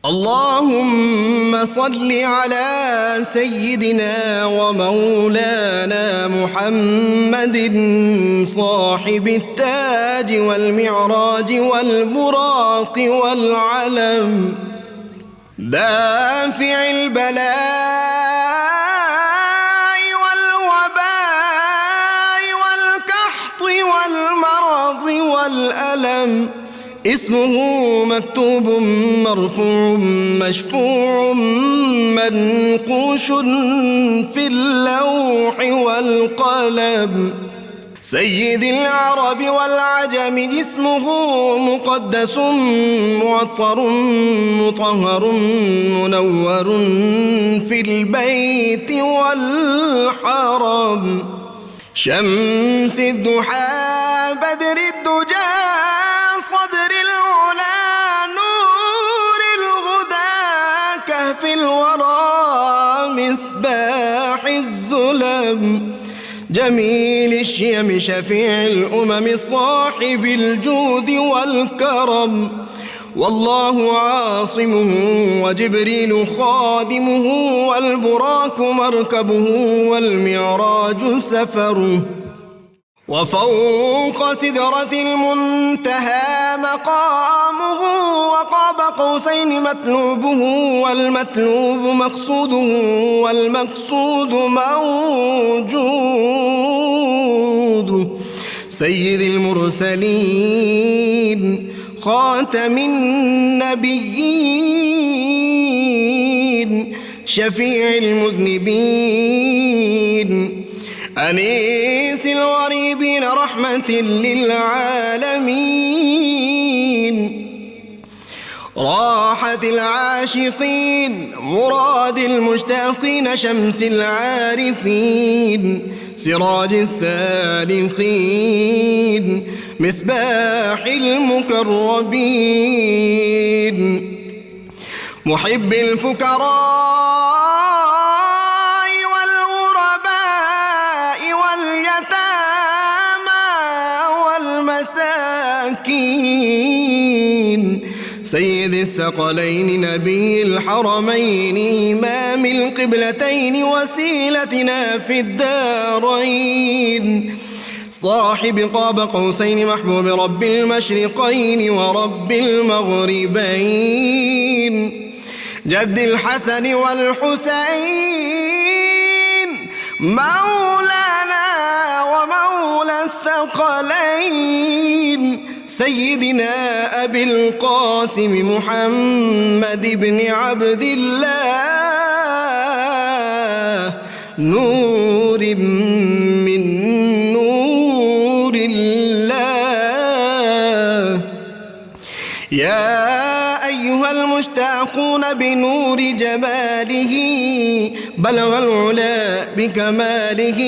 اللهم صل على سيدنا ومولانا محمد صاحب التاج والمعراج والبراق والعلم دافع البلاء والوباء والقحط والمرض والألم اسمه مكتوب مرفوع مشفوع منقوش في اللوح والقلم سيد العرب والعجم اسمه مقدس معطر مطهر منور في البيت والحرم شمس الضحى بدر الدجى صدر العلا نور الهدى كهف الورى مصباح الظلم جميل الشيم شفيع الأمم صاحب الجود والكرم والله عاصمه وجبريل خادمه والبراك مركبه والمعراج سفره وفوق سدرة المنتهى مقامه وقاب قوسين مطلوبه والمطلوب مقصوده والمقصود موجود سيد المرسلين خاتم النبيين شفيع المذنبين أنيس الغريبين رحمة للعالمين راحة العاشقين مراد المشتاقين شمس العارفين سراج السالكين مصباح المقربين محب الفقراء سيد الثقلين نبي الحرمين إمام القبلتين وسيلتنا في الدارين صاحب قاب قوسين محبوب رب المشرقين ورب المغربين جد الحسن والحسين مولانا ومولى الثقلين سيدنا أبي القاسم محمد بن عبد الله نور من نور الله يا أيها المشتاقون بنور جماله بلغ العلا بكماله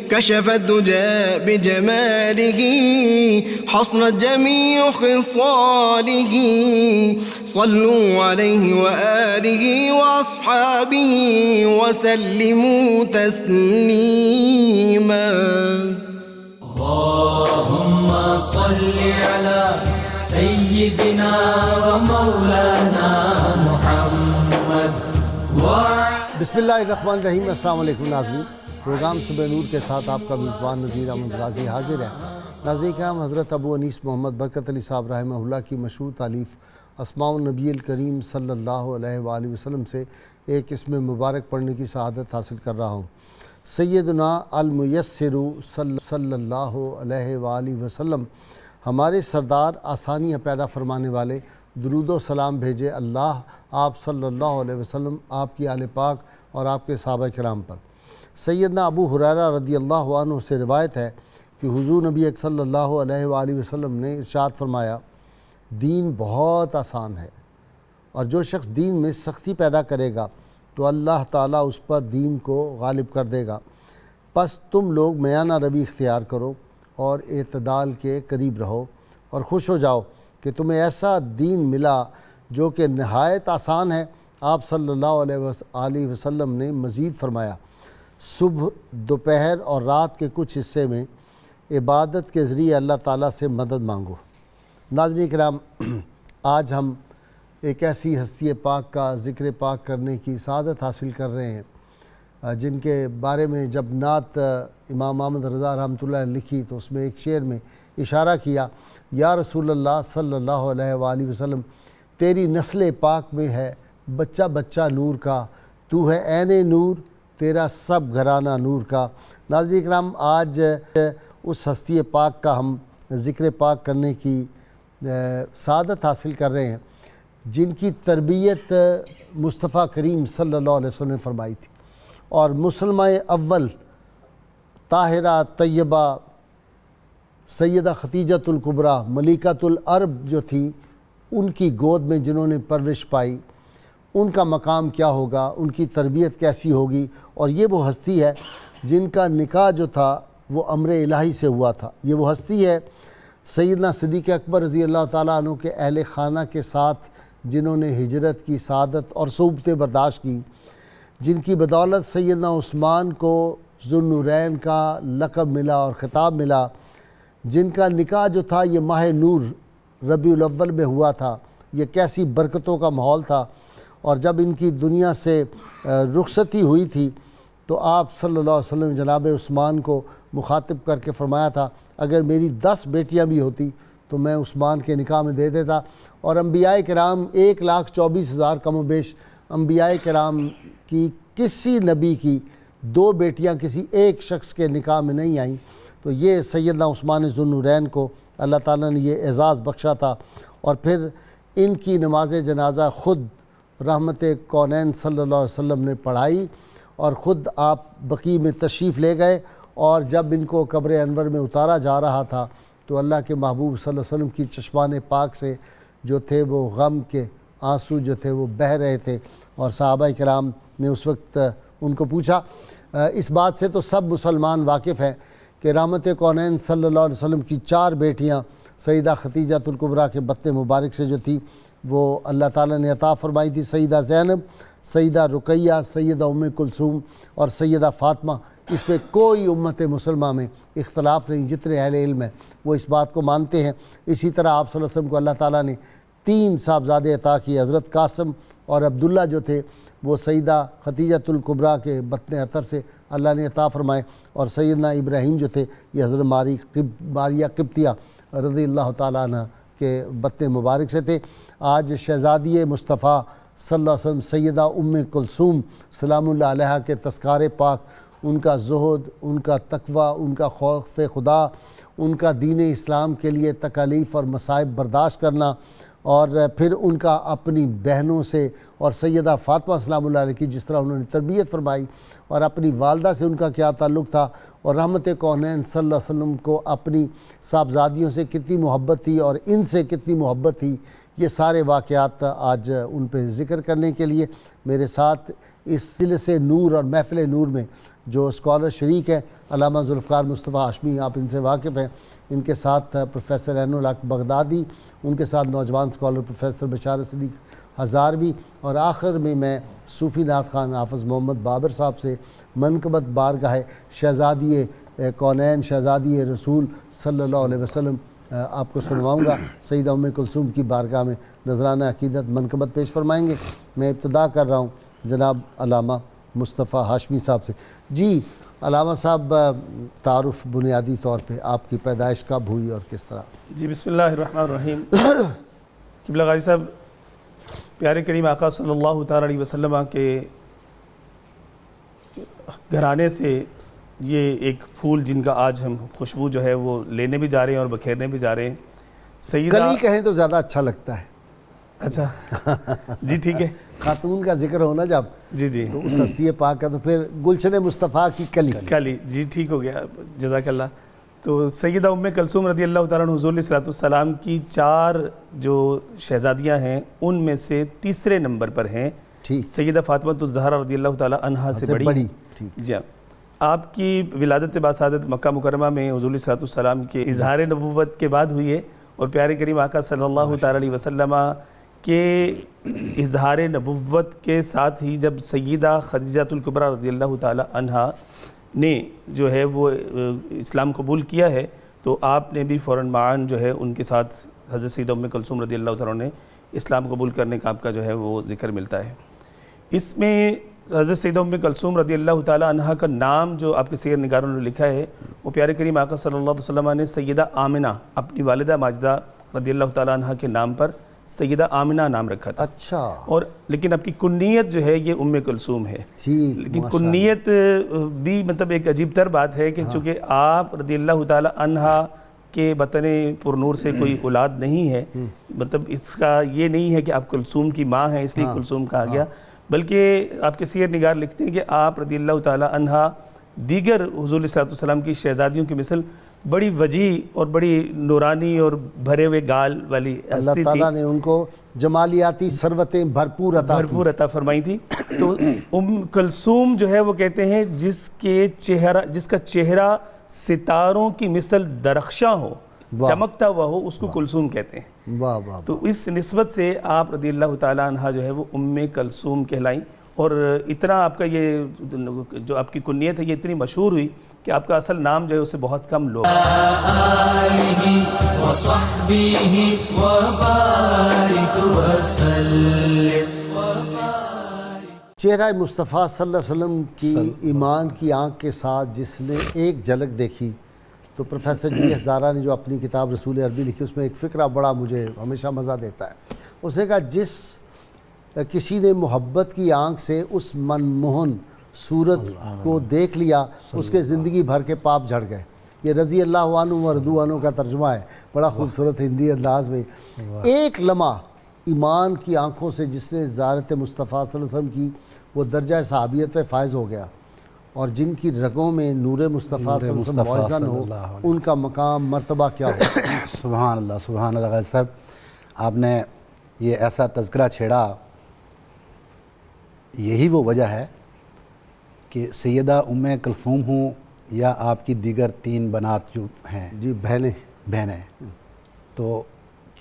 كشف الدجى بجماله حصنت جميع خصاله صلوا عليه وآله وأصحابه وسلموا تسليما اللهم صل على سيدنا ومولانا محمد بسم اللہ الرحمن الرحیم۔ السلام علیکم ناظرین، پروگرام صبح نور کے ساتھ آپ کا میزبان نذیر احمد غازی حاضر ہے۔ ناظرین کرام، حضرت ابو انیس محمد برکت علی صاحب رحمہ اللہ کی مشہور تالیف اسماء النبی الکریم صلی اللہ علیہ وآلہ وسلم سے ایک اسم مبارک پڑھنے کی سعادت حاصل کر رہا ہوں۔ سیدنا المیسر صلی اللہ علیہ وآلہ وسلم، ہمارے سردار آسانیاں پیدا فرمانے والے، درود و سلام بھیجے اللہ آپ صلی اللہ علیہ وسلم، آپ کی آل پاک اور آپ کے صحابہ کرام پر۔ سیدنا ابو ہریرہ رضی اللہ عنہ سے روایت ہے کہ حضور نبی صلی اللہ علیہ وآلہ وسلم نے ارشاد فرمایا، دین بہت آسان ہے، اور جو شخص دین میں سختی پیدا کرے گا تو اللہ تعالیٰ اس پر دین کو غالب کر دے گا۔ پس تم لوگ میانہ روی اختیار کرو اور اعتدال کے قریب رہو، اور خوش ہو جاؤ کہ تمہیں ایسا دین ملا جو کہ نہایت آسان ہے۔ آپ صلی اللہ علیہ وسلم نے مزید فرمایا، صبح، دوپہر اور رات کے کچھ حصے میں عبادت کے ذریعے اللہ تعالیٰ سے مدد مانگو۔ ناظرین کرام، آج ہم ایک ایسی ہستی پاک کا ذکر پاک کرنے کی سعادت حاصل کر رہے ہیں جن کے بارے میں جب نعت امام محمد رضا رحمۃ اللہ نے لکھی تو اس میں ایک شعر میں اشارہ کیا، یا رسول اللہ صلی اللہ علیہ وآلہ وسلم، تیری نسل پاک میں ہے بچہ بچہ نور کا، تو ہے عین نور تیرا سب گھرانہ نور کا۔ ناظرین کرام، آج اس ہستی پاک کا ہم ذکر پاک کرنے کی سعادت حاصل کر رہے ہیں جن کی تربیت مصطفیٰ کریم صلی اللہ علیہ وسلم نے فرمائی تھی، اور مسلمہ اول طاہرہ طیبہ سیدہ خدیجۃ الکبریٰ ملکۃ العرب جو تھی، ان کی گود میں جنہوں نے پرورش پائی، ان کا مقام کیا ہوگا، ان کی تربیت کیسی ہوگی۔ اور یہ وہ ہستی ہے جن کا نکاح جو تھا وہ امر الہی سے ہوا تھا۔ یہ وہ ہستی ہے سیدنا صدیق اکبر رضی اللہ تعالیٰ عنہ کے اہل خانہ کے ساتھ جنہوں نے ہجرت کی سعادت اور صعوبتیں برداشت کی، جن کی بدولت سیدنا عثمان کو ذو النورین کا لقب ملا اور خطاب ملا، جن کا نکاح جو تھا یہ ماہ نور ربیع الاول میں ہوا تھا۔ یہ کیسی برکتوں کا ماحول تھا، اور جب ان کی دنیا سے رخصتی ہوئی تھی تو آپ صلی اللہ علیہ وسلم جناب عثمان کو مخاطب کر کے فرمایا تھا، اگر میری 10 بیٹیاں بھی ہوتی تو میں عثمان کے نکاح میں دے دیتا۔ اور انبیاء کرام 1,24,000 کم و بیش انبیاء کرام کی کسی نبی کی 2 بیٹیاں کسی ایک شخص کے نکاح میں نہیں آئیں، تو یہ سیدنا عثمان ذو النورین کو اللہ تعالیٰ نے یہ اعزاز بخشا تھا۔ اور پھر ان کی نماز جنازہ خود رحمت کونین صلی اللہ علیہ وسلم نے پڑھائی، اور خود آپ بقیع میں تشریف لے گئے، اور جب ان کو قبر انور میں اتارا جا رہا تھا تو اللہ کے محبوب صلی اللہ علیہ وسلم کی چشمان پاک سے جو تھے وہ غم کے آنسو جو تھے وہ بہہ رہے تھے، اور صحابہ کرام نے اس وقت ان کو پوچھا۔ اس بات سے تو سب مسلمان واقف ہیں کہ رحمت کونین صلی اللہ علیہ وسلم کی 4 بیٹیاں سیدہ خدیجۃ الکبریٰ کے بطن مبارک سے جو تھی وہ اللہ تعالیٰ نے عطا فرمائی تھی، سیدہ زینب، سیدہ رقیہ، سیدہ ام کلثوم اور سیدہ فاطمہ۔ اس پہ کوئی امت مسلمہ میں اختلاف نہیں، جتنے اہل علم ہیں وہ اس بات کو مانتے ہیں۔ اسی طرح آپ صلی اللہ علیہ وسلم کو اللہ تعالیٰ نے 3 صاحبزادے عطا کیے، حضرت قاسم اور عبداللہ جو تھے وہ سیدہ خدیجۃ الکبریٰ کے بطن عطر سے اللہ نے عطا فرمائے، اور سیدنا ابراہیم جو تھے یہ حضرت ماریہ قبطیہ رضی اللہ تعالیٰ عنہ کے بطن مبارک سے تھے۔ آج شہزادی مصطفیٰ صلی اللہ علیہ وسلم سیدہ ام کلثوم سلام اللہ علیہا کے تذکار پاک، ان کا زہد، ان کا تقوی، ان کا خوف خدا، ان کا دین اسلام کے لیے تکالیف اور مصائب برداشت کرنا، اور پھر ان کا اپنی بہنوں سے، اور سیدہ فاطمہ سلام اللہ علیہ کی جس طرح انہوں نے تربیت فرمائی، اور اپنی والدہ سے ان کا کیا تعلق تھا، اور رحمت کونین صلی اللہ علیہ وسلم کو اپنی صاحبزادیوں سے کتنی محبت تھی اور ان سے کتنی محبت تھی، یہ سارے واقعات آج ان پہ ذکر کرنے کے لیے میرے ساتھ اس سلسلے نور اور محفل نور میں جو اسکالر شریک ہیں علامہ ذوالفقار مصطفیٰ ہاشمی، آپ ان سے واقف ہیں، ان کے ساتھ پروفیسر عین الحق بغدادی، ان کے ساتھ نوجوان اسکالر پروفیسر بشارت صدیق ہزاروی، اور آخر میں میں صوفی نعت خوان حافظ محمد بابر صاحب سے منقبت بارگاہ شہزادی کونین شہزادی رسول صلی اللہ علیہ وسلم آپ کو سنواؤں گا۔ سیدہ ام کلثوم کی بارگاہ میں نذرانہ عقیدت منقبت پیش فرمائیں گے۔ میں ابتدا کر رہا ہوں جناب علامہ مصطفیٰ ہاشمی صاحب سے۔ جی علامہ صاحب، تعارف بنیادی طور پہ آپ کی پیدائش کب ہوئی اور کس طرح؟ جی بسم اللہ الرحمن الرحیم۔ قبلہ غازی صاحب، پیارے کریم آقا صلی اللہ تعالیٰ علیہ وسلم کے گھرانے سے یہ ایک پھول جن کا آج ہم خوشبو جو ہے وہ لینے بھی جا رہے ہیں اور بکھیرنے بھی جا رہے ہیں، سیدہ کلی کہیں تو زیادہ اچھا لگتا ہے۔ اچھا جی ٹھیک ہے، خاتون کا ذکر ہونا جب جی جی تو اس ہستی پاک کا تو پھر گلشن مصطفیٰ کی کلی جی ٹھیک ہو گیا، جزاک اللہ۔ تو سیدہ ام کلثوم رضی اللہ تعالیٰ عنہ حضور علیہ الصلوۃ والسلام کی 4 جو شہزادیاں ہیں ان میں سے تیسرے نمبر پر ہیں سیدہ فاطمہ الزہرا رضی اللہ تعالیٰ عنہا سے بڑی۔ جی ہاں، آپ کی ولادت باسعادت مکہ مکرمہ میں حضور علیہ الصلوۃ والسلام کے اظہار نبوت کے بعد ہوئی ہے، اور پیارے کریم آقا صلی اللہ تعالیٰ علیہ وسلم کے اظہار نبوت کے ساتھ ہی جب سیدہ خدیجۃ الکبریٰ رضی اللہ تعالیٰ عنہا نے جو ہے وہ اسلام قبول کیا ہے تو آپ نے بھی فوراً معاً جو ہے ان کے ساتھ حضرت سیدہ ام کلثوم رضی اللہ تعالیٰ نے اسلام قبول کرنے کا آپ کا جو ہے وہ ذکر ملتا ہے۔ اس میں حضرت سیدہ ام کلثوم رضی اللہ تعالیٰ عنہ کا نام جو آپ کے سیر نگاروں نے لکھا ہے وہ پیارے کریم آقا صلی اللہ علیہ وسلم نے سیدہ آمنہ اپنی والدہ ماجدہ رضی اللہ تعالیٰ عنہ کے نام پر سیدہ آمنہ نام رکھا تھا۔ اچھا، اور لیکن آپ کی کنیت جو ہے یہ ام کلثوم ہے، لیکن کنیت بھی مطلب ایک عجیب تر بات ہے کہ چونکہ آپ رضی اللہ تعالیٰ عنہ کے وطن پرنور سے کوئی اولاد نہیں ہے، مطلب اس کا یہ نہیں ہے کہ آپ کلثوم کی ماں ہیں اس لیے کلثوم کہا گیا، بلکہ آپ کے سیر نگار لکھتے ہیں کہ آپ رضی اللہ تعالیٰ عنہ دیگر حضور صلی اللہ علیہ وسلم کی شہزادیوں کی مثل بڑی وجیح اور بڑی نورانی اور بھرے ہوئے گال والی ہستی اللہ تھی، تعالیٰ نے ان کو جمالیاتی ثروتیں بھرپور عطا فرمائی تھی۔ تو ام کلثوم جو ہے وہ کہتے ہیں جس کا چہرہ ستاروں کی مثل درخشاں ہو، چمکتا ہوا ہو، اس کو کلثوم کہتے ہیں۔ واہ واہ، تو اس نسبت سے آپ رضی اللہ تعالیٰ عنہ جو ہے وہ ام کلثوم کہلائیں، اور اتنا آپ کا یہ جو آپ کی کنیت ہے یہ اتنی مشہور ہوئی کہ آپ کا اصل نام جو ہے اسے بہت کم لوگ چہرہ مصطفیٰ صلی اللہ علیہ وسلم کی ایمان کی آنکھ کے ساتھ جس نے ایک جھلک دیکھی، تو پروفیسر جی ایس دارا نے جو اپنی کتاب رسول عربی لکھی اس میں ایک فقرہ بڑا مجھے ہمیشہ مزہ دیتا ہے۔ اس نے کہا جس کسی نے محبت کی آنکھ سے اس منموہن صورت کو دیکھ لیا اس کے زندگی بھر کے پاپ جھڑ گئے۔ یہ رضی اللہ عنہ و رضوا عنہ کا ترجمہ ہے، بڑا خوبصورت ہندی انداز میں۔ ایک لمحہ ایمان کی آنکھوں سے جس نے زیارت مصطفیٰ صلی اللہ علیہ وسلم کی وہ درجہ صحابیت پہ فائز ہو گیا، اور جن کی رگوں میں نور مصطفیٰ صلی اللہ علیہ وسلم موجزن ہو ان کا مقام مرتبہ کیا ہو۔ سبحان اللہ، سبحان اللہ۔ غازی صاحب آپ نے یہ ایسا تذکرہ چھیڑا، یہی وہ وجہ ہے کہ سیدہ ام کلثوم ہوں یا آپ کی دیگر 3 بنات جو ہیں جی بہنیں، تو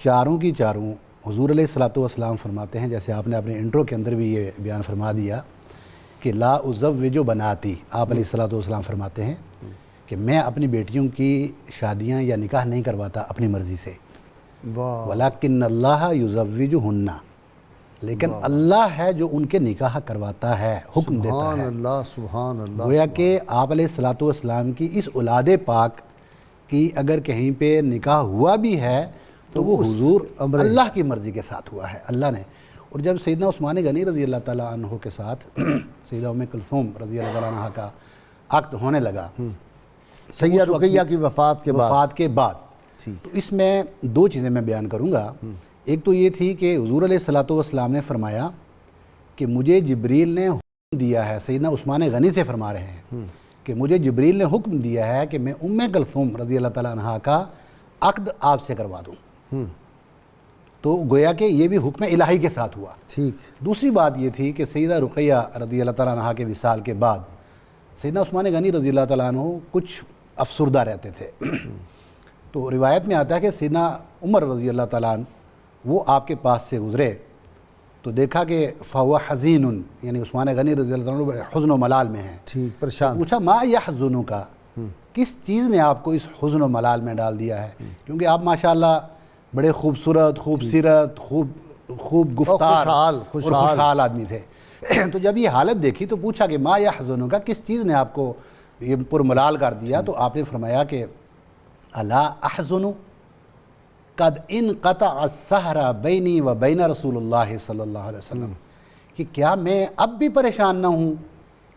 چاروں کی چاروں حضور علیہ الصلوۃ والسلام فرماتے ہیں، جیسے آپ نے اپنے انٹرو کے اندر بھی یہ بیان فرما دیا کہ لا ازوج بناتی، آپ علیہ الصلوۃ والسلام فرماتے ہیں کہ میں اپنی بیٹیوں کی شادیاں یا نکاح نہیں کرواتا اپنی مرضی سے، ولیکن اللہ یزوجہن، لیکن اللہ ہے جو ان کے نکاح کرواتا ہے، حکم دیتا ہے۔ سبحان اللہ۔ گویا کہ آپ علیہ الصلوۃ والسلام کی اس اولاد پاک کی اگر کہیں پہ نکاح ہوا بھی ہے تو وہ حضور اللہ کی مرضی کے ساتھ ہوا ہے، اللہ نے۔ اور جب سیدنا عثمان غنی رضی اللہ تعالیٰ عنہ کے ساتھ سیدہ ام کلثوم رضی اللہ تعالیٰ عنہ کا عقد ہونے لگا سیدہ رقیہ کی وفات کے بعد، تو اس میں 2 چیزیں میں بیان کروں گا۔ ایک تو یہ تھی کہ حضور علیہ الصلوۃ والسلام نے فرمایا کہ مجھے جبریل نے حکم دیا ہے، سیدنا عثمان غنی سے فرما رہے ہیں کہ مجھے جبریل نے حکم دیا ہے کہ میں ام کلثوم رضی اللہ تعالیٰ عنہ کا عقد آپ سے کروا دوں، تو گویا کہ یہ بھی حکم الہی کے ساتھ ہوا۔ دوسری بات یہ تھی کہ سیدہ رقیہ رضی اللہ تعالیٰ عنہ کے وصال کے بعد سیدنا عثمان غنی رضی اللہ تعالیٰ عنہ کچھ افسردہ رہتے تھے، تو روایت میں آتا ہے کہ سیدنا عمر رضی اللہ تعالیٰ عنہ وہ آپ کے پاس سے گزرے تو دیکھا کہ فہو حزین، یعنی عثمان غنی رضی اللہ عنہ حزن و ملال میں ہیں، پریشان۔ پوچھا ما یحزنک، کس چیز نے آپ کو اس حزن و ملال میں ڈال دیا ہے؟ کیونکہ آپ ماشاءاللہ بڑے خوبصورت، خوبصیرت، خوب گفتار اور خوشحال آدمی تھے۔ تو جب یہ حالت دیکھی تو پوچھا کہ ما یحزنک، کس چیز نے آپ کو یہ پرملال کر دیا؟ تو آپ نے فرمایا کہ الا احزن قد انقطع السحر بینی و بین رسول اللہ صلی اللہ علیہ وسلم، کہ کیا میں اب بھی پریشان نہ ہوں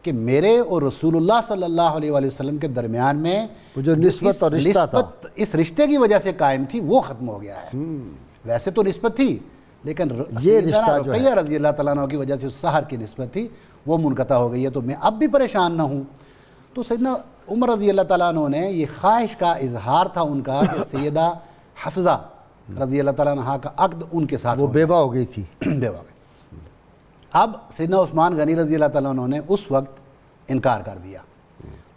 کہ میرے اور رسول اللہ صلی اللہ علیہ وآلہ وسلم کے درمیان میں جو نسبت اور رشتہ تھا، اس رشتے کی وجہ سے قائم تھی، وہ ختم ہو گیا ہے۔ ویسے تو نسبت تھی لیکن یہ رشتہ جو رقیہ رضی اللہ تعالیٰ عنہ کی وجہ سے سحر کی نسبت تھی وہ منقطع ہو گئی ہے، تو میں اب بھی پریشان نہ ہوں۔ تو سیدنا عمر رضی اللہ تعالیٰ عنہ نے یہ خواہش کا اظہار تھا ان کا کہ سیدہ حفظہ رضی اللہ تعالیٰ عنہ کا عقد ان کے ساتھ، وہ بیوہ ہو گئی تھی، بیوہ ہو گئی۔ اب سیدنا عثمان غنی رضی اللہ تعالیٰ عنہ نے اس وقت انکار کر دیا،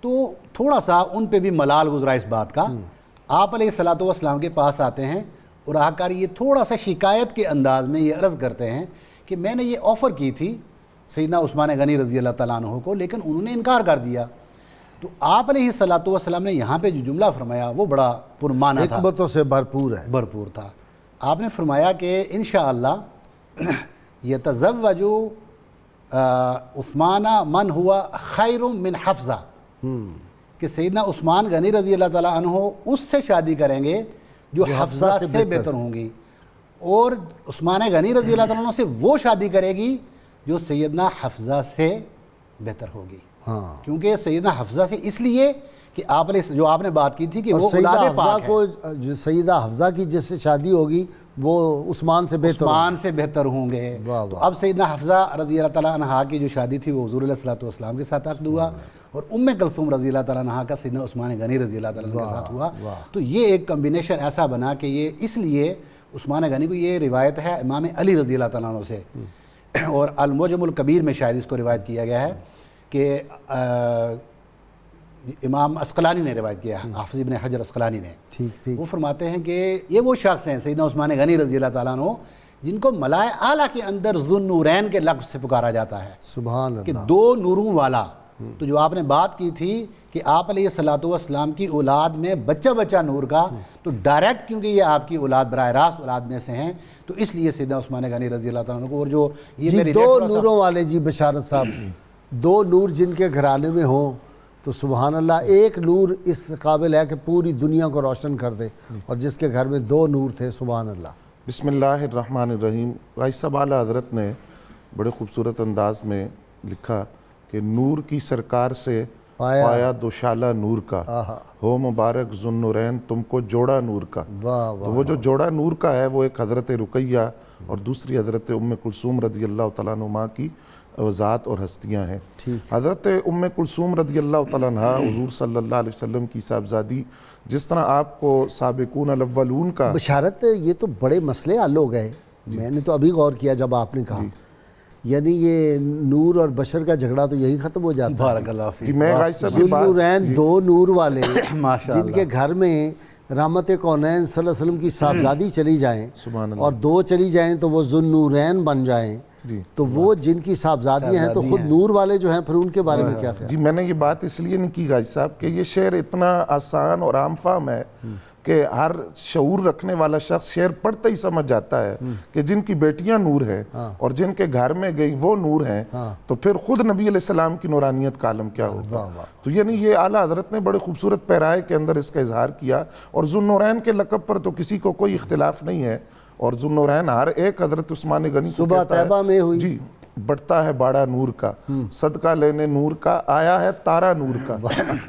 تو تھوڑا سا ان پہ بھی ملال گزرا اس بات کا۔ آپ علیہ الصلوۃ والسلام کے پاس آتے ہیں اور آ کر یہ تھوڑا سا شکایت کے انداز میں یہ عرض کرتے ہیں کہ میں نے یہ آفر کی تھی سیدنا عثمان غنی رضی اللہ تعالیٰ عنہ کو، لیکن انہوں نے انکار کر دیا۔ تو آپ علیہ الصلوۃ والسلام نے یہاں پہ جو جملہ فرمایا وہ بڑا پرمعنی تھا، حکمتوں سے بھرپور ہے، بھرپور تھا۔ آپ نے فرمایا کہ انشاءاللہ یتزوج عثمان من ہوا خیر من حفصہ، کہ سیدنا عثمان غنی رضی اللہ تعالیٰ عنہ اس سے شادی کریں گے جو حفصہ سے بہتر ہوں گی، اور عثمان غنی رضی اللہ تعالیٰ عنہ سے وہ شادی کرے گی جو سیدنا حفصہ سے بہتر ہوگی۔ کیونکہ سیدنا حفصہ سے اس لیے کہ آپ نے جو آپ نے بات کی تھی کہ وہ اولاد پاک ہے، جو سیدہ حفصہ کی جس سے شادی ہوگی وہ عثمان سے بہتر ہوں گے۔ تو اب سیدنا حفصہ رضی اللہ تعالیٰ عنہ کی جو شادی تھی وہ حضور علیہ الصلوۃ والسلام کے ساتھ عقد ہوا، اور کلثوم رضی اللہ تعالیٰ عنہ کا سیدنا عثمان غنی رضی اللہ تعالیٰ عنہ کے ساتھ ہوا۔ تو یہ ایک کمبینیشن ایسا بنا کہ یہ اس لیے عثمان غنی کو یہ روایت ہے امام علی رضی اللہ تعالیٰ عنہ سے، اور المعجم الکبیر میں شاید اس کو روایت کیا گیا ہے کہ امام اسقلانی نے روایت کیا ہے، حافظ ابن حجر اسقلانی نے، وہ فرماتے ہیں کہ یہ وہ شخص ہیں سیدنا عثمان غنی رضی اللہ تعالیٰ عنہ جن کو ملائے اعلیٰ کے اندر ذو النورین کے لقب سے پکارا جاتا ہے، سبحان اللہ، کہ دو نوروں والا۔ تو جو آپ نے بات کی تھی کہ آپ علیہ الصلوۃ والسلام کی اولاد میں بچہ نور کا، تو ڈائریکٹ کیونکہ یہ آپ کی اولاد براہ راست اولاد میں سے ہیں، تو اس لیے سیدنا عثمان غنی رضی اللہ تعالیٰ عنہ کو، اور جو یہ دو نوروں والے جی بشارت صاحب، دو نور جن کے گھرانے میں ہوں تو سبحان اللہ، ایک نور اس قابل ہے کہ پوری دنیا کو روشن کر دے، اور جس کے گھر میں دو نور تھے، سبحان اللہ۔ بسم اللہ الرحمن الرحیم۔ غازی صاحب اعلیٰ حضرت نے بڑے خوبصورت انداز میں لکھا کہ نور کی سرکار سے پایا دوشالہ نور کا، ہو مبارک ذو النورین تم کو جوڑا نور کا۔ تو وہ جو جوڑا نور کا ہے وہ ایک حضرت رقیہ اور دوسری حضرت ام کلثوم رضی اللہ تعالیٰ عنہ کی ذات اور ہستیاں ہیں۔ حضرت ام کلثوم رضی اللہ تعالیٰ عنہ حضور صلی اللہ علیہ وسلم کی صاحبزادی، جس طرح آپ کو سابقون الاولون کا بشارت، یہ تو بڑے مسئلے حل ہو گئے، میں نے تو ابھی غور کیا جب آپ نے کہا، یعنی یہ نور اور بشر کا جھگڑا تو یہی ختم ہو جاتا ہے۔ بارک اللہ فیک۔ میں غازی صاحب ذو النورین دو نور والے ماشاءاللہ، جن کے گھر میں رحمت کونین صلی اللہ علیہ وسلم کی صاحبزادی چلی جائیں اور دو چلی جائیں تو وہ ذو النورین بن جائیں، تو وہ جن کی صاحبزادیاں ہیں تو خود نور والے جو ہیں، پھر ان کے بارے میں کیا خیال؟ جی میں نے یہ بات اس لیے نہیں کی غازی صاحب کہ یہ شعر اتنا آسان اور عام فہم ہے کہ ہر شعور رکھنے والا شخص شعر پڑھتا ہی سمجھ جاتا ہے کہ جن کی بیٹیاں نور ہیں اور جن کے گھر میں گئی وہ نور ہیں، تو پھر خود نبی علیہ السلام کی نورانیت کا عالم کیا ہوگا۔ تو یعنی یہ اعلیٰ حضرت نے بڑے خوبصورت پیرائے کے اندر اس کا اظہار کیا، اور ذو النورین کے لقب پر تو کسی کو کوئی اختلاف نہیں ہے، اور ذو النورین ہر ایک حضرت عثمان غنی کو صبح طیبہ میں ہوئی، جی بڑھتا ہے باڑا نور کا، صدقہ لینے نور کا، آیا ہے تارا نور کا۔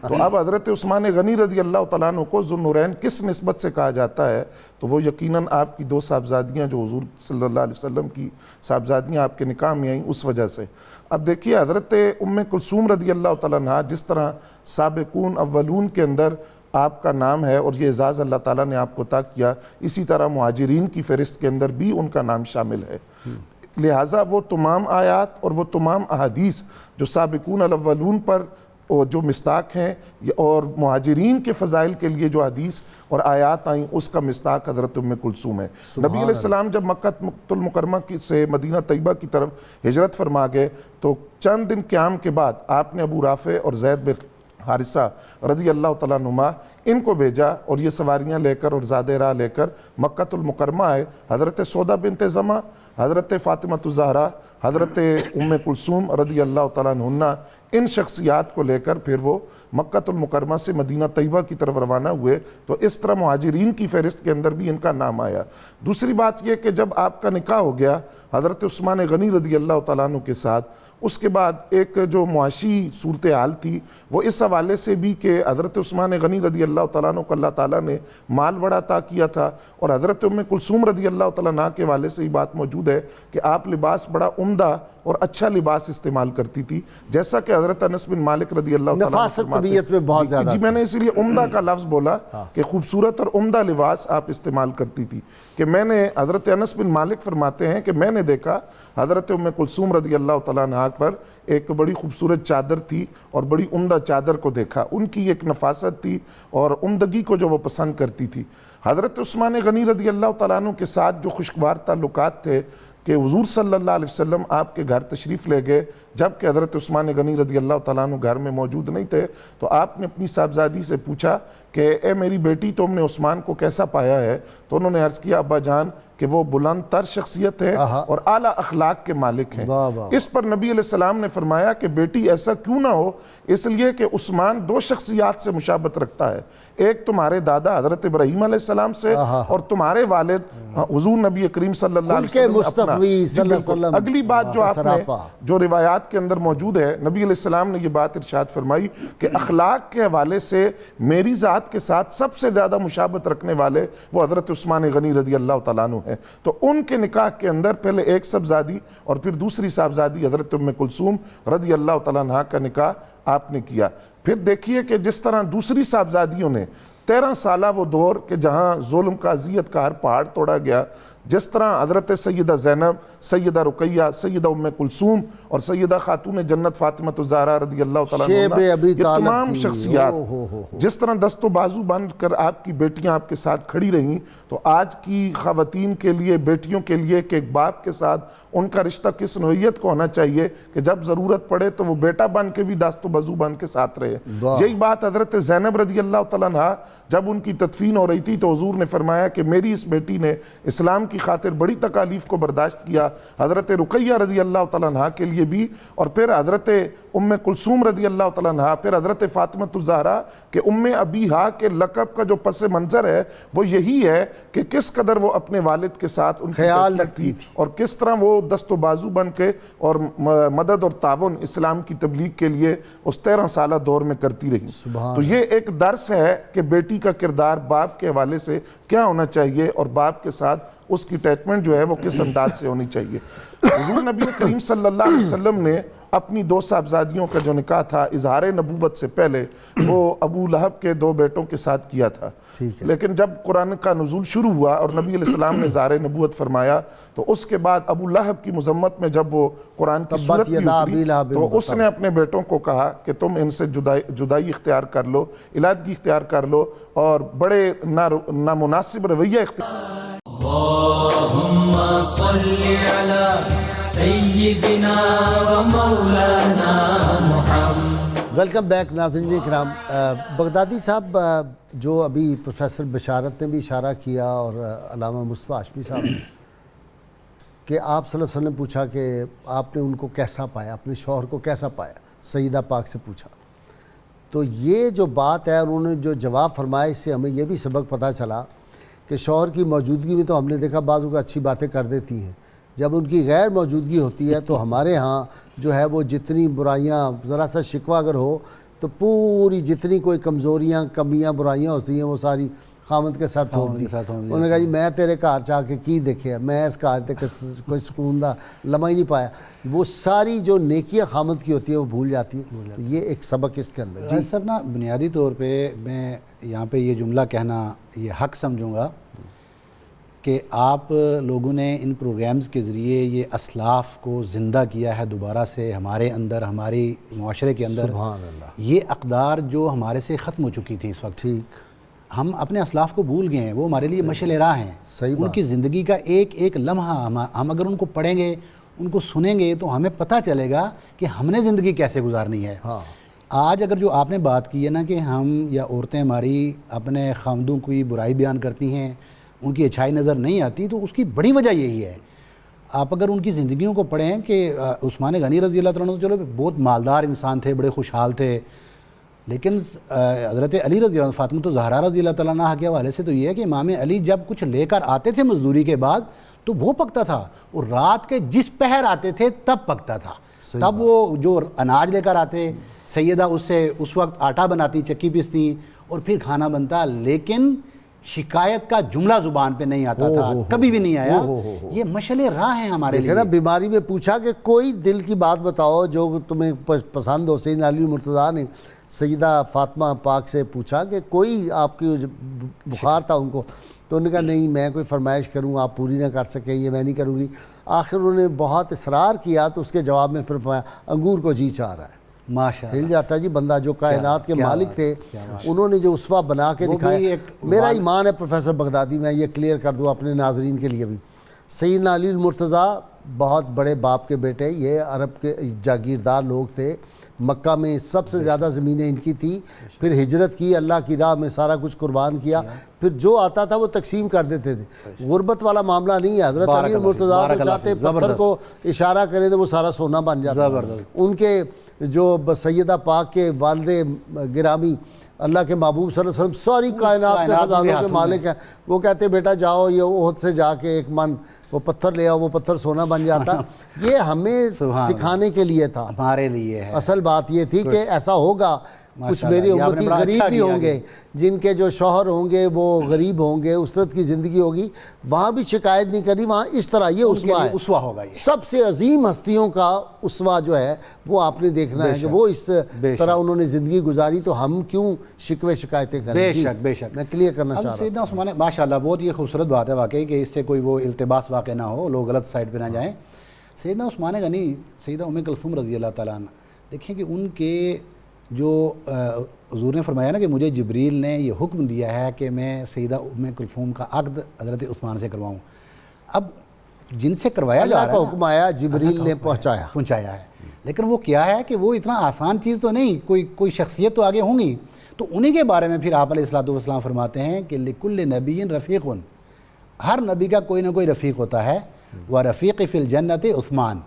تو اب حضرت عثمان غنی رضی اللہ تعالیٰ عنہ کو ذو النورین کس نسبت سے کہا جاتا ہے، تو وہ یقیناً آپ کی دو صاحبزادیاں جو حضور صلی اللہ علیہ وسلم کی صاحبزادیاں آپ کے نکاح میں آئیں اس وجہ سے۔ اب دیکھیے حضرت ام کلثوم رضی اللہ تعالیٰ عنہ جس طرح سابقون اولون کے اندر آپ کا نام ہے اور یہ اعزاز اللہ تعالیٰ نے آپ کو عطا کیا، اسی طرح مہاجرین کی فہرست کے اندر بھی ان کا نام شامل ہے، لہٰذا وہ تمام آیات اور وہ تمام احادیث جو سابقون الاولون پر جو مصداق ہیں اور مہاجرین کے فضائل کے لیے جو حدیث اور آیات آئیں اس کا مصداق حضرت ام کلثوم ہے۔ نبی علیہ السلام جب مکہ المکرمہ سے مدینہ طیبہ کی طرف ہجرت فرما گئے تو چند دن قیام کے بعد آپ نے ابو رافع اور زید بن حارثہ رضی اللہ تعالیٰ عنہما ان کو بھیجا، اور یہ سواریاں لے کر اور زاد راہ لے کر مکہ المکرمہ آئے۔ حضرت سودہ بنت زمع، حضرت فاطمہ الزہرا، حضرت ام کلثوم رضی اللہ تعالیٰ عنہ، ان شخصیات کو لے کر پھر وہ مکہ المکرمہ سے مدینہ طیبہ کی طرف روانہ ہوئے، تو اس طرح مہاجرین کی فہرست کے اندر بھی ان کا نام آیا۔ دوسری بات یہ کہ جب آپ کا نکاح ہو گیا حضرت عثمان غنی رضی اللہ تعالیٰ عنہ کے ساتھ، اس کے بعد ایک جو معاشی صورتحال تھی وہ اس حوالے سے بھی کہ حضرت عثمان غنی رضی اللہ تعالیٰ عنہ کو اللہ تعالیٰ نے مال بڑا عطا کیا تھا، اور حضرت ام کلثوم رضی اللہ تعالیٰ عنہ کے حوالے سے یہ بات موجود ہے کہ آپ لباس بڑا عمدہ اور اچھا لباس استعمال کرتی تھی، جیسا کہ حضرت انس بن مالک رضی اللہ تعالیٰ عنہ نفاست طبیعت میں بہت زیادہ جی میں نے اس لیے عمدہ کا لفظ بولا کہ خوبصورت اور عمدہ لباس آپ استعمال کرتی تھی، کہ میں نے حضرت انس بن مالک فرماتے ہیں کہ میں نے دیکھا حضرت ام کلثوم رضی اللہ تعالیٰ عنہ پر ایک بڑی خوبصورت چادر تھی اور بڑی عمدہ چادر کو دیکھا، ان کی ایک نفاست تھی اور عمدگی کو جو وہ پسند کرتی تھی۔ حضرت عثمان غنی رضی اللہ تعالیٰ عنہ کے ساتھ جو خوشگوار تعلقات تھے، کہ حضور صلی اللہ علیہ وسلم آپ کے گھر تشریف لے گئے جبکہ حضرت عثمان غنی رضی اللہ تعالیٰ عنہ گھر میں موجود نہیں تھے، تو آپ نے اپنی صاحبزادی سے پوچھا کہ اے میری بیٹی تم نے عثمان کو کیسا پایا ہے؟ تو انہوں نے عرض کیا ابا جان کہ وہ بلند تر شخصیت ہے اور اعلیٰ اخلاق کے مالک ہیں۔ اس پر نبی علیہ السلام نے فرمایا کہ بیٹی ایسا کیوں نہ ہو، اس لیے کہ عثمان دو شخصیات سے مشابہت رکھتا ہے، ایک تمہارے دادا حضرت ابراہیم علیہ السلام سے اور تمہارے والد حضور نبی کریم صلی اللہ علیہ وسلم مصطفی صلی اللہ علیہ وسلم۔ اگلی بات جو آپ نے جو روایات کے اندر موجود ہے، نبی علیہ السلام نے یہ بات ارشاد فرمائی کہ اخلاق کے حوالے سے میری ذات کے ساتھ سب سے زیادہ مشابہت رکھنے والے وہ حضرت عثمان غنی رضی اللہ تعالیٰ عنہ ہیں۔ تو ان کے نکاح کے اندر پہلے ایک صاحبزادی اور پھر دوسری صاحبزادی حضرت ام کلثوم رضی اللہ تعالیٰ عنہ کا نکاح آپ نے کیا۔ پھر دیکھیے کہ جس طرح دوسری صاحبزادیوں نے 13 سالہ وہ دور کہ جہاں ظلم کا اذیت کا ہر پہاڑ توڑا گیا، جس طرح حضرت سیدہ زینب، سیدہ رقیہ، سیدہ ام کلثوم اور سیدہ خاتون جنت فاطمہ الزہرا رضی اللہ تعالیٰ عنہ، یہ تمام شخصیات جس طرح دست و بازو بن کر آپ کی بیٹیاں آپ کے ساتھ کھڑی رہیں، تو آج کی خواتین کے لیے، بیٹیوں کے لیے کہ ایک باپ کے ساتھ ان کا رشتہ کس نوعیت کو ہونا چاہیے کہ جب ضرورت پڑے تو وہ بیٹا بن کے بھی دست و بازو بن کے ساتھ رہے۔ یہی بات حضرت زینب رضی اللہ تعالیٰ عنہ جب ان کی تدفین ہو رہی تھی تو حضور نے فرمایا کہ میری اس بیٹی نے اسلام کی خاطر بڑی تکالیف کو برداشت کیا۔ حضرت رقیہ رضی اللہ تعالیٰ عنہ کے لیے بھی، اور پھر حضرت ام کلثوم رضی اللہ تعالیٰ عنہ، پھر حضرت فاطمہ الزہرا کہ ام ابیہا کے لقب کا جو پس منظر ہے وہ یہی ہے کہ کس قدر وہ اپنے والد کے ساتھ ان کی خیال رکھتی تھی اور کس طرح وہ دست و بازو بن کے اور مدد اور تعاون اسلام کی تبلیغ کے لیے اس 13 سالہ دور میں کرتی رہی۔ تو یہ ایک درس ہے کہ بیٹی کا کردار باپ کے حوالے سے کیا ہونا چاہیے اور باپ کے ساتھ اس کی اٹیچمنٹ جو ہے وہ کس انداز سے ہونی چاہیے۔ حضور نبی کریم صلی اللہ علیہ وسلم نے اپنی 2 صاحبزادیوں کا جو نکاح تھا اظہار نبوت سے پہلے وہ ابو لہب کے 2 بیٹوں کے ساتھ کیا تھا، لیکن جب قرآن کا نزول شروع ہوا اور نبی علیہ السلام نے اظہار نبوت فرمایا تو اس کے بعد ابو لہب کی مذمت میں جب وہ قرآن کی صورت بھی اتری تو اس نے اپنے بیٹوں کو کہا کہ تم ان سے جدائی اختیار کر لو، علیحدگی اختیار کر لو اور بڑے نامناسب رویہ اختیار۔ اللہم صلی علی سیدنا و مولانا محمد۔ ویلکم بیک ناظرین اکرام۔ بغدادی صاحب، جو ابھی پروفیسر بشارت نے بھی اشارہ کیا اور علامہ مصطفیٰ ہاشمی صاحب نے کہ آپ صلی اللہ علیہ وسلم نے پوچھا کہ آپ نے ان کو کیسا پایا، اپنے شوہر کو کیسا پایا، سیدہ پاک سے پوچھا، تو یہ جو بات ہے انہوں نے جو جواب فرمایا اس سے ہمیں یہ بھی سبق پتہ چلا کہ شوہر کی موجودگی میں تو ہم نے دیکھا بعضوں کو اچھی باتیں کر دیتی ہیں، جب ان کی غیر موجودگی ہوتی ہے تو ہمارے ہاں جو ہے وہ جتنی برائیاں، ذرا سا شکوہ اگر ہو تو پوری جتنی کوئی کمزوریاں، کمیاں، برائیاں ہوتی ہیں وہ ساری خامد کے ساتھ تھوپ دی۔ انہوں نے کہا جی میں تیرے گھر چاہ کے کی دیکھے، میں اس گھر تے کوئی سکون دا لمحہ ہی نہیں پایا، وہ ساری جو نیکیاں خامد کی ہوتی ہیں وہ بھول جاتی ہیں۔ یہ ایک سبق اس کے اندر جی سر نا، بنیادی طور پہ میں یہاں پہ یہ جملہ کہنا یہ حق سمجھوں گا کہ آپ لوگوں نے ان پروگرامز کے ذریعے یہ اسلاف کو زندہ کیا ہے دوبارہ سے ہمارے اندر، ہمارے معاشرے کے اندر۔ سبحان اللہ۔ یہ اقدار جو ہمارے سے ختم ہو چکی تھی اس وقت، ہم اپنے اسلاف کو بھول گئے ہیں، وہ ہمارے لیے مشعل راہ ہیں۔ ان کی زندگی کا ایک ایک لمحہ ہم اگر ان کو پڑھیں گے، ان کو سنیں گے تو ہمیں پتہ چلے گا کہ ہم نے زندگی کیسے گزارنی ہے۔ آج اگر جو آپ نے بات کی ہے نا کہ ہم یا عورتیں ہماری اپنے خامدوں کی برائی بیان کرتی ہیں، ان کی اچھائی نظر نہیں آتی، تو اس کی بڑی وجہ یہی ہے۔ آپ اگر ان کی زندگیوں کو پڑھیں کہ عثمان غنی رضی اللہ تعالیٰ عنہ چلو بہت مالدار انسان تھے، بڑے خوشحال تھے، لیکن حضرت علی رضی اللہ عنہ، فاطمہ الزہرا رضی اللہ تعالیٰ عنہ کے حوالے سے تو یہ ہے کہ امام علی جب کچھ لے کر آتے تھے مزدوری کے بعد تو وہ پکتا تھا، اور رات کے جس پہر آتے تھے تب پکتا تھا، تب وہ جو اناج لے کر آتے، سیدہ اس سے اس وقت آٹا بناتی، چکی پیستی اور پھر کھانا بنتا، لیکن شکایت کا جملہ زبان پہ نہیں آتا تھا، کبھی بھی نہیں آیا۔ یہ مشعل راہ ہیں ہمارے لیے۔ نا بیماری میں پوچھا کہ کوئی دل کی بات بتاؤ جو تمہیں پسند ہو۔ سیدنا علی مرتضیٰ نے سیدہ فاطمہ پاک سے پوچھا کہ کوئی آپ کی بخار تھا ان کو، تو انہوں نے کہا نہیں میں کوئی فرمائش کروں آپ پوری نہ کر سکیں، یہ میں نہیں کروں گی۔ آخر انہوں نے بہت اصرار کیا تو اس کے جواب میں پھر فرمایا انگور کو جی چاہ رہا ہے۔ ماشاءاللہ، ہل جاتا جی بندہ۔ جو کائنات کے مالک تھے انہوں نے جو اسوہ بنا کے دکھایا۔ میرا ایمان ہے پروفیسر بغدادی، میں یہ کلیئر کر دوں اپنے ناظرین کے لیے بھی، سیدنا علی المرتضیٰ بہت بڑے باپ کے بیٹے، یہ عرب کے جاگیردار لوگ تھے، مکہ میں سب سے زیادہ زمینیں ان کی تھی، پھر ہجرت کی، اللہ کی راہ میں سارا کچھ قربان کیا، پھر جو آتا تھا وہ تقسیم کر دیتے تھے۔ غربت والا معاملہ نہیں ہے، حضرت علی مرتضیٰ کو چاہتے پتھر کو اشارہ کرے تو وہ سارا سونا بن جاتا۔ ان کے جو سیدہ پاک کے والد گرامی اللہ کے محبوب صلی اللہ علیہ وسلم ساری کائنات کے خزانوں کے مالک ہیں، وہ کہتے بیٹا جاؤ یہ احد سے جا کے 1 من وہ پتھر لے آؤ، وہ پتھر سونا بن جاتا۔ یہ ہمیں سکھانے کے لیے تھا، ہمارے لیے ہے۔ اصل بات یہ تھی کہ ایسا ہوگا، کچھ میری امتی غریب بھی ہوں گے، جن کے جو شوہر ہوں گے وہ غریب ہوں گے، اسرت کی زندگی ہوگی، وہاں بھی شکایت نہیں کرنی، وہاں اس طرح یہ اسوہ ہے، اسوہ ہوگا۔ یہ سب سے عظیم ہستیوں کا اسوہ جو ہے وہ آپ نے دیکھنا ہے کہ وہ اس طرح انہوں نے زندگی گزاری، تو ہم کیوں شکوے شکایتیں کریں؟ بے شک بے شک میں کلیئر کرنا چاہ رہا ہوں۔ سیدنا عثمان ماشاءاللہ بہت یہ خوبصورت بات ہے واقعی کہ اس سے کوئی وہ التباس واقع نہ ہو، لوگ غلط سائڈ پہ نہ جائیں۔ سیدنا عثمان غنی، سیدہ ام کلثوم رضی اللہ تعالیٰ عنہ، دیکھیں کہ ان کے جو حضور نے فرمایا نا کہ مجھے جبریل نے یہ حکم دیا ہے کہ میں سیدہ ام کلثوم کا عقد حضرت عثمان سے کرواؤں۔ اب جن سے کروایا جا رہا ہے، اللہ کا حکم آیا، جبریل نے پہنچایا ہے، لیکن وہ کیا ہے کہ وہ اتنا آسان چیز تو نہیں، کوئی شخصیت تو آگے ہوں گی، تو انہی کے بارے میں پھر آپ علیہ الصلوۃ والسلام فرماتے ہیں کہ لکل نبی رفیق، ہر نبی کا کوئی نہ کوئی رفیق ہوتا ہے، وَرَفِيقِ فِي الْجَنَّةِ عثمان،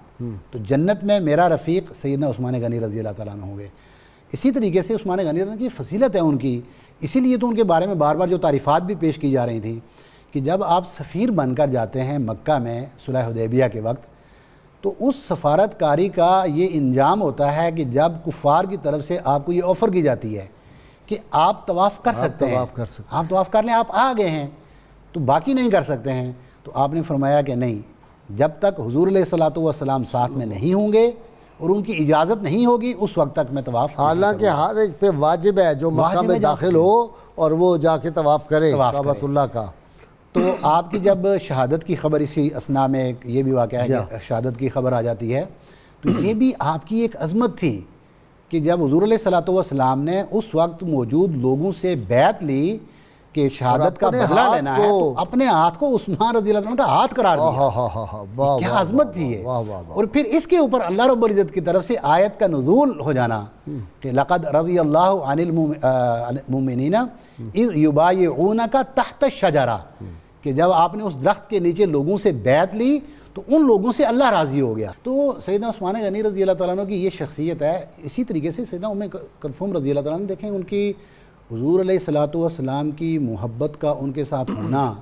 تو جنت میں میرا رفیق سیدنا عثمان غنی رضی اللہ تعالیٰ عنہ ہوں گے۔ اسی طریقے سے عثمان غنی رضی اللہ کی فضیلت ہے ان کی، اسی لیے تو ان کے بارے میں بار بار جو تعریفات بھی پیش کی جا رہی تھیں کہ جب آپ سفیر بن کر جاتے ہیں مکہ میں صلح حدیبیہ کے وقت، تو اس سفارت کاری کا یہ انجام ہوتا ہے کہ جب کفار کی طرف سے آپ کو یہ آفر کی جاتی ہے کہ آپ طواف کر سکتے ہیں، آپ طواف کر لیں، آپ آ گئے ہیں تو باقی نہیں کر سکتے ہیں، تو آپ نے فرمایا کہ نہیں، جب تک حضور علیہ الصلوۃ والسلام ساتھ میں نہیں ہوں گے اور ان کی اجازت نہیں ہوگی اس وقت تک میں طواف نہیں کروں گا۔ حالانکہ ہر ایک پہ واجب ہے جو مکہ میں داخل ہو اور وہ جا کے طواف کرے کعبۃ اللہ کا۔ تو آپ کی جب شہادت کی خبر اسی اثناء میں یہ بھی واقعہ ہے کہ شہادت کی خبر آ جاتی ہے، تو یہ بھی آپ کی ایک عظمت تھی کہ جب حضور علیہ الصلوۃ والسلام نے اس وقت موجود لوگوں سے بیعت لی کہ شہادت کا بدلہ لینا ہے، تو اپنے ہاتھ کو عثمان رضی اللہ عنہ کا ہاتھ قرار دیا۔ کیا عظمت تھی یہ! اور پھر اس کے اوپر اللہ رب العزت کی طرف سے آیت کا نزول ہو جانا کہ لقد رضی اللہ عن المؤمنین اذ یبایعونک تحت الشجرہ، کہ جب آپ نے اس درخت کے نیچے لوگوں سے بیعت لی تو ان لوگوں سے اللہ راضی ہو گیا۔ تو سیدنا عثمان غنی رضی اللہ تعالیٰ عنہ کی یہ شخصیت ہے۔ اسی طریقے سے سیدنا ام کلثوم رضی اللہ تعالیٰ عنہ دیکھیں، ان کی حضور علیہ الصلوۃ والسلام کی محبت کا ان کے ساتھ ہونا،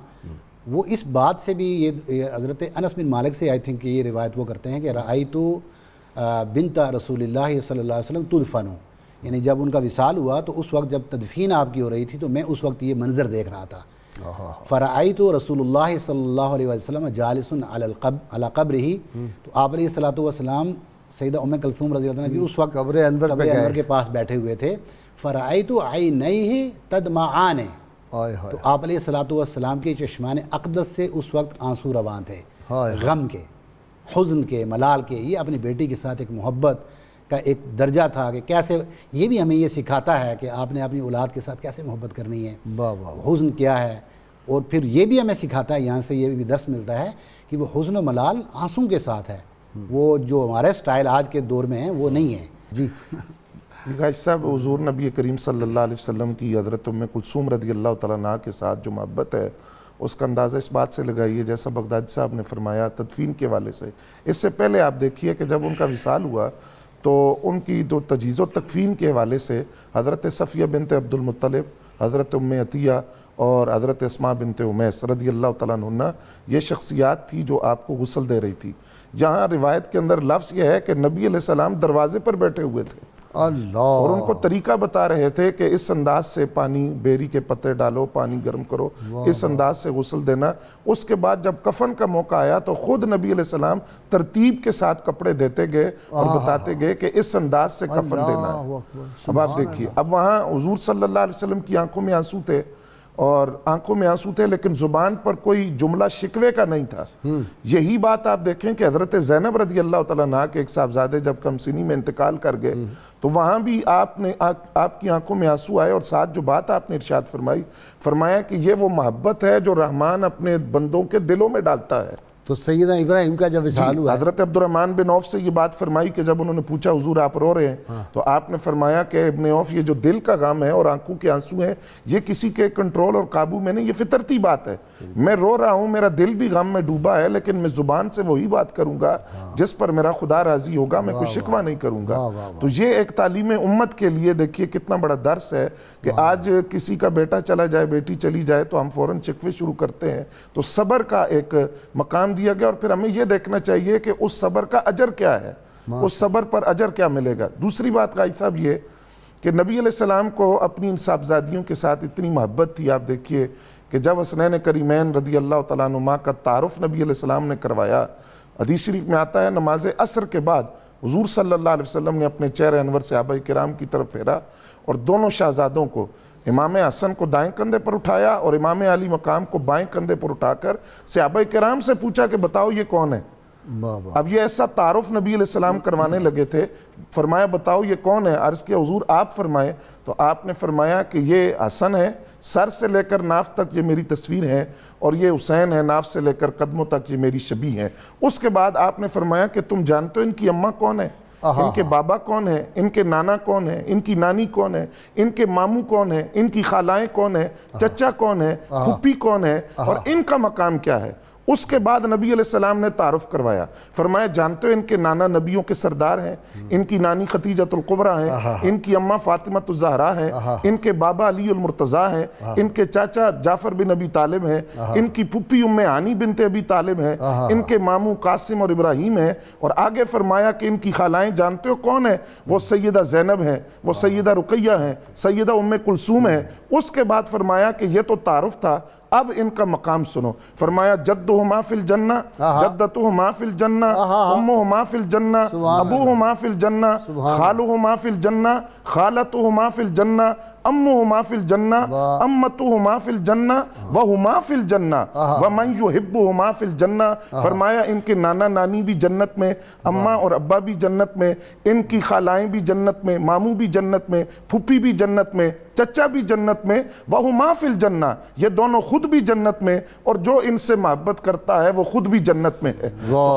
وہ اس بات سے بھی، یہ حضرت انس بن مالک سے آئی تھنک کہ یہ روایت وہ کرتے ہیں کہ رأیت بنت رسول اللہ صلی اللہ علیہ وسلم تدفن، یعنی جب ان کا وصال ہوا تو اس وقت جب تدفین آپ کی ہو رہی تھی تو میں اس وقت یہ منظر دیکھ رہا تھا۔ فرأیت رسول اللہ صلی اللہ علیہ وسلم جالس علی قبرہ، تو آپ علیہ الصلوۃ والسلام سیدہ ام کلثوم رضی اللہ عنہ کی اس وقت قبر انور کے پاس بیٹھے ہوئے تھے۔ فرأیت عینیہ تدمعان، تو آپ علیہ الصلوۃ والسلام کے چشمان اقدس سے اس وقت آنسو رواں تھے، غم کے، حزن کے، ملال کے۔ یہ اپنی بیٹی کے ساتھ ایک محبت کا ایک درجہ تھا کہ کیسے، یہ بھی ہمیں یہ سکھاتا ہے کہ آپ نے اپنی اولاد کے ساتھ کیسے محبت کرنی ہے، حزن کیا ہے، اور پھر یہ بھی ہمیں سکھاتا ہے، یہاں سے یہ بھی درس ملتا ہے کہ وہ حزن و ملال آنسوں کے ساتھ ہے، وہ جو ہمارے سٹائل آج کے دور میں ہیں وہ نہیں ہے۔ جی غازی صاحب، حضور نبی کریم صلی اللہ علیہ وسلم کی حضرت ام کلثوم رضی اللہ تعالیٰ عنہ کے ساتھ جو محبت ہے اس کا اندازہ اس بات سے لگائیے، جیسا بغدادی صاحب نے فرمایا تدفین کے والے سے۔ اس سے پہلے آپ دیکھیے کہ جب ان کا وصال ہوا تو ان کی جو تجہیز و تکفین کے حوالے سے حضرت صفیہ بنت عبد المطلب، حضرت ام عطیہ اور حضرت اسماء بنت امیس رضی اللہ تعالیٰ عنہ، یہ شخصیات تھی جو آپ کو غسل دے رہی تھی۔ جہاں روایت کے اندر لفظ یہ ہے کہ نبی علیہ السلام دروازے پر بیٹھے ہوئے تھے اور ان کو طریقہ بتا رہے تھے کہ اس انداز سے پانی، بیری کے پتے ڈالو، پانی گرم کرو، اس انداز سے غسل دینا۔ اس کے بعد جب کفن کا موقع آیا تو خود نبی علیہ السلام ترتیب کے ساتھ کپڑے دیتے گئے اور بتاتے گئے کہ اس انداز سے کفن دینا ہے۔ اب آپ دیکھیے، اب وہاں حضور صلی اللہ علیہ وسلم کی آنکھوں میں آنسو تھے، اور آنکھوں میں آنسو تھے، لیکن زبان پر کوئی جملہ شکوے کا نہیں تھا۔ یہی بات آپ دیکھیں کہ حضرت زینب رضی اللہ تعالیٰ عنہ کے ایک صاحبزادے جب کم سنی میں انتقال کر گئے تو وہاں بھی آپ کی آنکھوں میں آنسو آئے، اور ساتھ جو بات آپ نے ارشاد فرمایا کہ یہ وہ محبت ہے جو رحمان اپنے بندوں کے دلوں میں ڈالتا ہے۔ تو سیدنا ابراہیم کا جب وصال ہوا، حضرت عبدالرحمن بن عوف سے یہ بات فرمائی کہ جب انہوں نے پوچھا حضور آپ رو رہے ہیں، تو آپ نے فرمایا کہ ابن عوف یہ جو دل کا غم ہے اور آنکھوں کے آنسو ہیں یہ کسی کے کنٹرول اور قابو میں نہیں، یہ فطرتی بات ہے. میں رو رہا ہوں، میرا دل بھی غم میں ڈوبا ہے، لیکن میں زبان سے وہی بات کروں گا جس پر میرا خدا راضی ہوگا، میں کوئی شکوہ نہیں کروں گا. تو یہ ایک تعلیم امت کے لیے دیکھیے کتنا بڑا درس ہے کہ آج کسی کا بیٹا چلا جائے، بیٹی چلی جائے تو ہم فوراً شکوے شروع کرتے ہیں. تو صبر کا ایک مقام دیا گیا، اور پھر ہمیں یہ دیکھنا چاہیے کہ اس صبر کا اجر کیا ہے، اس صبر پر اجر کیا ملے گا. دوسری بات قاضی صاحب یہ کہ نبی علیہ السلام کو اپنی ان صاحبزادیوں کے ساتھ اتنی محبت تھی. آپ دیکھیے کہ جب حسنین کریمین رضی اللہ تعالیٰ عنہما کا تعارف نبی علیہ السلام نے کروایا، حدیث شریف میں آتا ہے نماز عصر کے بعد حضور صلی اللہ علیہ وسلم نے اپنے چہرہ انور صحابہ کرام کی طرف پھیرا اور دونوں شہزادوں کو، امام حسن کو دائیں کندھے پر اٹھایا اور امام علی مقام کو بائیں کندھے پر اٹھا کر صحابہ کرام سے پوچھا کہ بتاؤ یہ کون ہے. اب یہ ایسا تعارف نبی علیہ السلام کروانے لگے تھے. فرمایا بتاؤ یہ کون ہے؟ عرض کیا حضور آپ فرمائیں. تو آپ نے فرمایا کہ یہ حسن ہے، سر سے لے کر ناف تک یہ میری تصویر ہے، اور یہ حسین ہے، ناف سے لے کر قدموں تک یہ میری شبیہ ہے. اس کے بعد آپ نے فرمایا کہ تم جانتے ہو ان کی اماں کون ہے، ان کے بابا کون ہیں، ان کے نانا کون ہیں، ان کی نانی کون ہے، ان کے ماموں کون ہیں، ان کی خالائیں کون ہیں، چچا کون ہے، پھپھی کون ہے، اور ان کا مقام کیا ہے. اس کے بعد نبی علیہ السلام نے تعارف کروایا. فرمایا جانتے ہو ان کے نانا نبیوں کے سردار ہیں، ان کی نانی خدیجۃ الکبریٰ ہیں، ان کی اماں فاطمۃ الزہراء ہیں، ان کے بابا علی المرتضیٰ ہیں، ان کے چاچا جعفر بن ابی طالب ہیں، ان کی پھپھی ام ہانی بنت ابی طالب ہیں، ان کے ماموں قاسم اور ابراہیم ہیں. اور آگے فرمایا کہ ان کی خالائیں جانتے ہو کون ہیں؟ وہ سیدہ زینب ہیں، وہ سیدہ رقیہ ہیں، سیدہ ام کلثوم ہیں. اس کے بعد فرمایا کہ یہ تو تعارف تھا، اب ان کا مقام سنو. فرمایا جدہما فی الجنہ، جدتہما فی الجنہ، امہما فی الجنہ، ابوہما فی الجنہ، خالہما فی الجنہ، خالتہما فی الجنہ، امہما فی الجنہ، امتہما فی الجنہ، وہما فی الجنہ، ومن یحبہما فی الجنہ. فرمایا ان کے نانا نانی بھی جنت میں، اماں اور ابا بھی جنت میں، ان کی خالائیں بھی جنت میں، ماموں بھی جنت میں، پھپھی بھی جنت میں، چچا بھی جنت میں، وہما فی الجنہ، یہ دونوں خود بھی جنت میں، اور جو ان سے محبت کرتا ہے وہ خود بھی جنت میں ہے.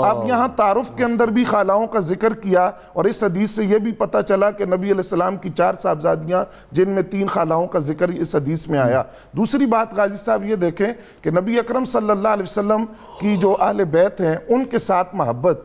اب یہاں تعارف کے اندر بھی خالاؤں کا ذکر کیا، اور اس حدیث سے یہ بھی پتہ چلا کہ نبی علیہ السلام کی 4 صاحبزادیاں جن میں 3 خالاؤں کا ذکر اس حدیث میں آیا. دوسری بات غازی صاحب یہ دیکھیں کہ نبی اکرم صلی اللہ علیہ وسلم کی جو اہل بیت ہیں ان کے ساتھ محبت،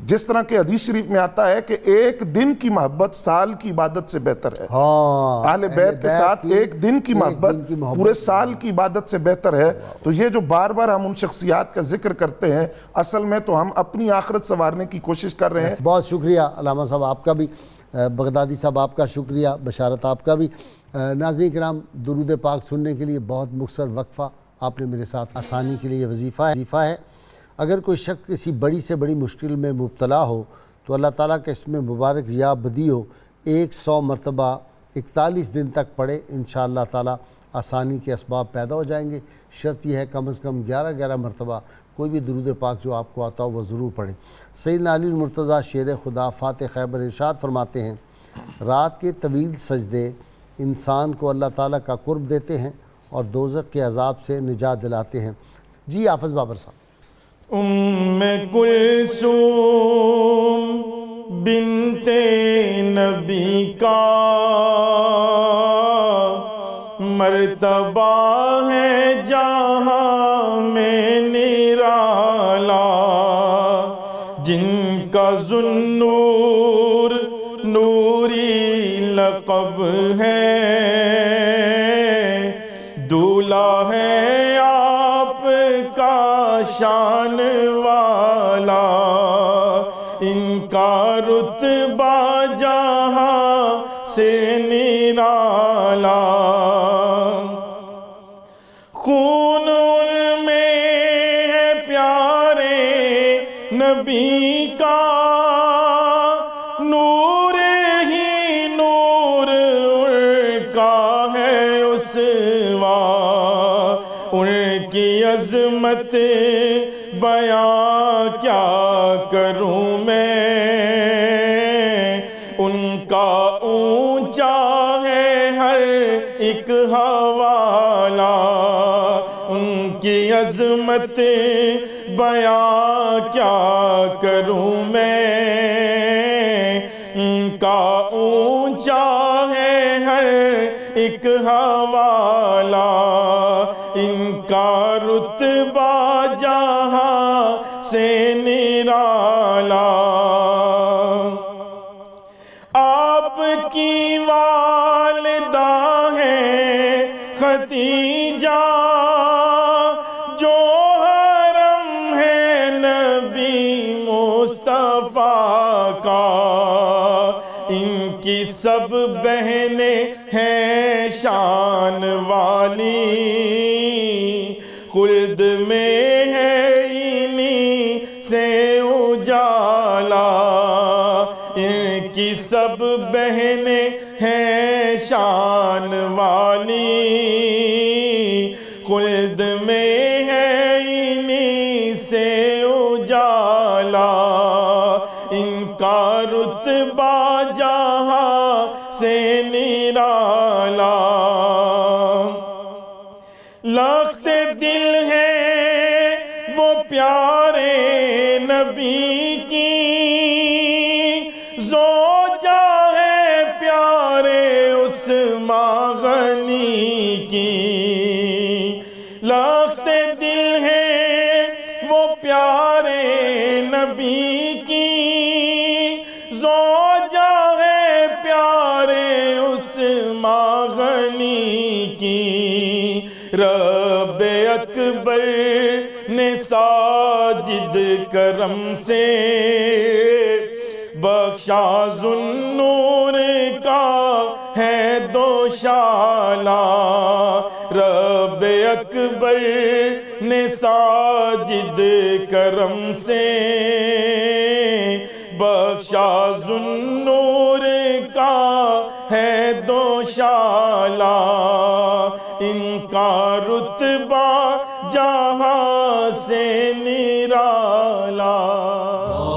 جس طرح کہ حدیث شریف میں آتا ہے کہ ایک دن کی محبت سال کی عبادت سے بہتر ہے. اہل بیت کے ساتھ ایک دن کی محبت پورے سال کی عبادت سے بہتر ہے. تو یہ جو بار بار ہم ان شخصیات کا ذکر کرتے ہیں، اصل میں تو ہم اپنی آخرت سنوارنے کی کوشش کر رہے ہیں. بہت شکریہ علامہ صاحب آپ کا بھی، بغدادی صاحب آپ کا شکریہ، بشارت آپ کا بھی. ناظرین کرام، درود پاک سننے کے لیے بہت مختصر وقفہ آپ نے میرے ساتھ آسانی کے لیے وظیفہ ہے. اگر کوئی شخص کسی بڑی سے بڑی مشکل میں مبتلا ہو تو اللہ تعالیٰ کا اس میں مبارک یا بدیع 100 مرتبہ 41 دن تک پڑھے، انشاءاللہ تعالیٰ آسانی کے اسباب پیدا ہو جائیں گے. شرط یہ ہے کم از کم 11 مرتبہ کوئی بھی درود پاک جو آپ کو آتا ہو وہ ضرور پڑھیں. سیدنا علی المرتضیٰ شیر خدا فاتح خیبر ارشاد فرماتے ہیں، رات کے طویل سجدے انسان کو اللہ تعالیٰ کا قرب دیتے ہیں اور دوزخ کے عذاب سے نجات دلاتے ہیں. جی حافظ بابر صاحب. کلثوم بنت نبی کا مرتبہ ہے جہاں میں نرالا، جن کا ذوالنور نوری لقب ہے، دولہا ہے آپ کا شان والا، ان کا رتبہ جہاں سے نرالا. خون ان میں ہے پیارے نبی کا، نور ہی نور ان کا ہے اسوا، ان کی عظمت بیان کیا کروں میں، ان کا اونچا ہے ہر ایک حوالہ، ان کی عظمت بیان کیا کروں میں، ان کا اونچا ہے ہر ایک حوالہ، ان کا رتبہ جہاں سے نرالا۔ آپ کی والدہ ہے خدیجہ، جو حرم ہے نبی مصطفیٰ کا، ان کی سب بہنیں ہیں شان والی، خلد میں ہے انہی سے اجالا، ان کی سب بہنیں ہیں شان والی، خلد میں ہے انہی سے اجالا، ان کا رتبہ جہاں سے نرالا۔ لخت دل ہے وہ پیارے نبی کی، زوجہ ہے پیارے عثمان غنی کی، لخت دل ہے وہ پیارے نبی کی، زوجہ ہے پیارے عثمان غنی کی، رب اکبر نے ساجد کرم سے بخشا ذوالنور کا ہے دوشالہ، رب اکبر نے ساجد کرم سے بخشا ذوالنور کا ہے دوشالہ، ان کا رتبہ جہاں سے نرالا۔